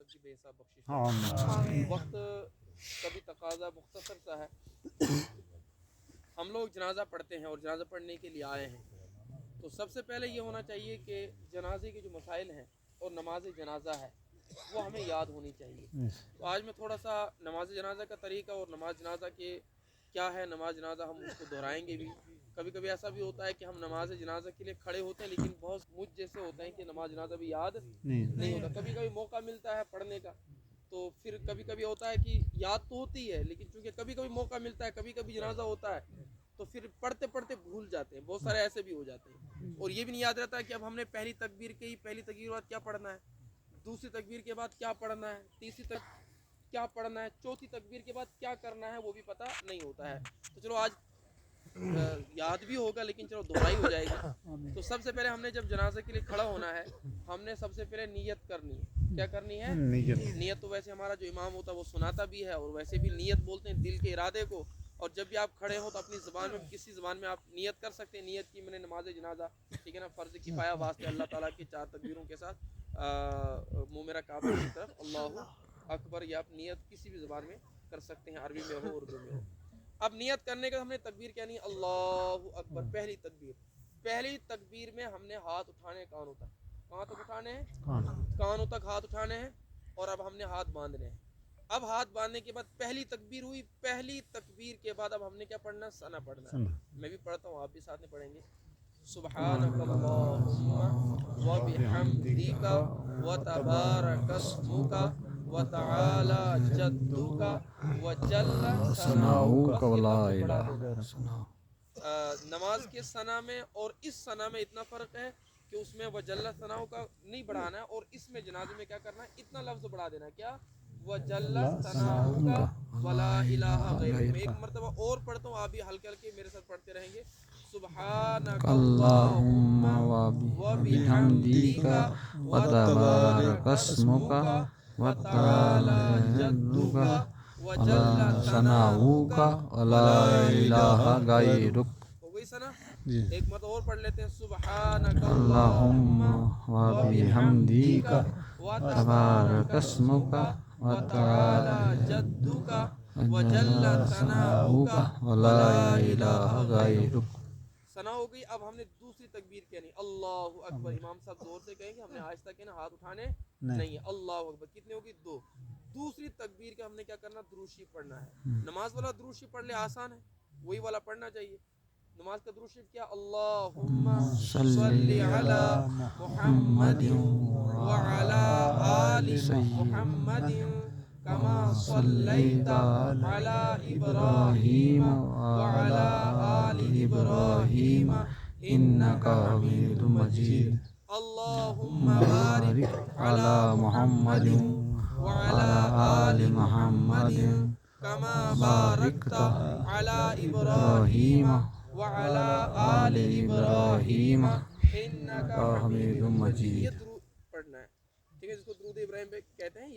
की बेहिसाब बख्शिश हाँ करे। वक्त कभी तकाजा मुख्तसर सा है, हम लोग जनाजा पढ़ते हैं और जनाजा पढ़ने के लिए आए हैं, तो सबसे पहले ये होना चाहिए कि जनाजे के जो मसाइल हैं और नमाज जनाजा है वो हमें याद होनी चाहिए। तो आज मैं थोड़ा सा नमाज जनाजा का तरीका और नमाज जनाजा के क्या है, नमाज जनाजा हम उसको दोहराएंगे भी। कभी कभी ऐसा भी होता है कि हम नमाज जनाजा के लिए खड़े होते हैं, लेकिन बहुत मुझ जैसे होते हैं कि नमाज जनाजा भी याद नहीं होता। कभी कभी मौका मिलता है पढ़ने का, तो फिर कभी कभी होता है कि याद तो होती है, लेकिन चूंकि कभी कभी मौका मिलता है, कभी कभी जनाजा होता है, तो फिर पढ़ते पढ़ते भूल जाते हैं। बहुत सारे ऐसे भी हो जाते हैं, और ये भी नहीं याद रहता कि अब हमने पहली तकबीर के पहली तकबीर के बाद क्या पढ़ना है, दूसरी तकबीर के बाद क्या पढ़ना है, तीसरी तक क्या पढ़ना है, चौथी तकबीर के बाद क्या करना है, वो भी पता नहीं होता है। तो चलो आज याद भी होगा, लेकिन चलो दोहराई हो जाएगी। तो सबसे पहले हमने जब जनाजे के लिए खड़ा होना है, हमने सबसे पहले नियत करनी है। क्या करनी है? नियत तो वैसे हमारा जो इमाम होता है वो सुनाता भी है, और वैसे भी नियत बोलते हैं दिल के इरादे को। और जब भी आप खड़े हो तो अपनी ज़बान में, किसी ज़बान में आप नियत कर सकते हैं, नियत की मैंने नमाज जनाजा, ठीक है ना, फ़र्ज़ किफ़ाया वास्ते अल्लाह ताला की 4 तकबीरों के साथ मुँह मेरा काबा की तरफ अल्लाहु अकबर, या आप नियत किसी भी ज़बान में कर सकते हैं, अरबी में हो उर्दू में हो। अब नियत करने का हमने तकबीर क्या नहीं, अल्लाहु अकबर पहली तकबीर। पहली तकबीर में हमने हाथ उठाने कानों तक, कहाँ तक उठाने हैं? कानों तक हाथ उठाने हैं, और अब हमने हाथ बांधने हैं। अब हाथ बांधने के बाद पहली तकबीर हुई, पहली तकबीर के बाद अब हमने क्या पढ़ना? सना पढ़ना है। मैं भी पढ़ता हूँ, आप भी साथ में पढ़ेंगे। सुब्हानकल्लाहुम्मा व बिहम्दिका व तबारकस्मुका व तआला जद्दुका व जल्ला सनाउका। नमाज के सना में और इस सना में इतना फ़र्क है कि उसमें वजल्ला सनाउ का नहीं बढ़ाना है, और इसमें जनाजे में क्या करना है, इतना लफ्ज़ बढ़ा देना है। क्या? वजल्ला सनाउ का वला इलाहा गैरुहु। मैं एक मरतबा और पढ़ता हूँ, आप भी हल्के हल्के मेरे साथ पढ़ते रहेंगे। सुब्हानकल्लाहुम्मा व बिहम्दिका व तबारकस्मुका व तआला जद्दुका व जल्ला सनाउका वला इलाहा गैरुक। हो गई सना? एक मत और पढ़ लेते हैं। सुब्हानकल्लाहुम्मा व बिहम्दिका व तबारकस्मुका व तआला जद्दुका व जल्ला सनाउका वला इलाहा गैरुक। सना हो गई। अब हमने दूसरी तकबीर कहनी, अल्लाहु अकबर। इमाम साहब जोर से कहेंगे, हमने आहिस्ता कहना, हाथ उठाने नहीं है। अल्लाहु अकबर। कितनी होगी? 2। दूसरी तकबीर का हमने क्या करना? दुरूद शरीफ पढ़ना है। नमाज वाला दुरूद शरीफ पढ़ ले, आसान है, वही वाला पढ़ना चाहिए। नमाज का दुरूद शरीफ क्या? अल्लाहुम्मा सल्ली अला मुहम्मदिन व अला आलि मुहम्मदिन कमा सल्लैता अला इब्राहीम व अला आलि इब्राहीम इन्नका हमीदुम मजीद। अल्लाहुम्मा बारिक अला मुहम्मदिन व अला आलि मुहम्मदिन कमा बारकता अला इब्राहीम व अला आलि इब्राहीम इन्नका हमीदुम मजीद। ये दुरूद पढ़ना है, ठीक है, जिसको दुरूद इब्राहिम पे कहते हैं।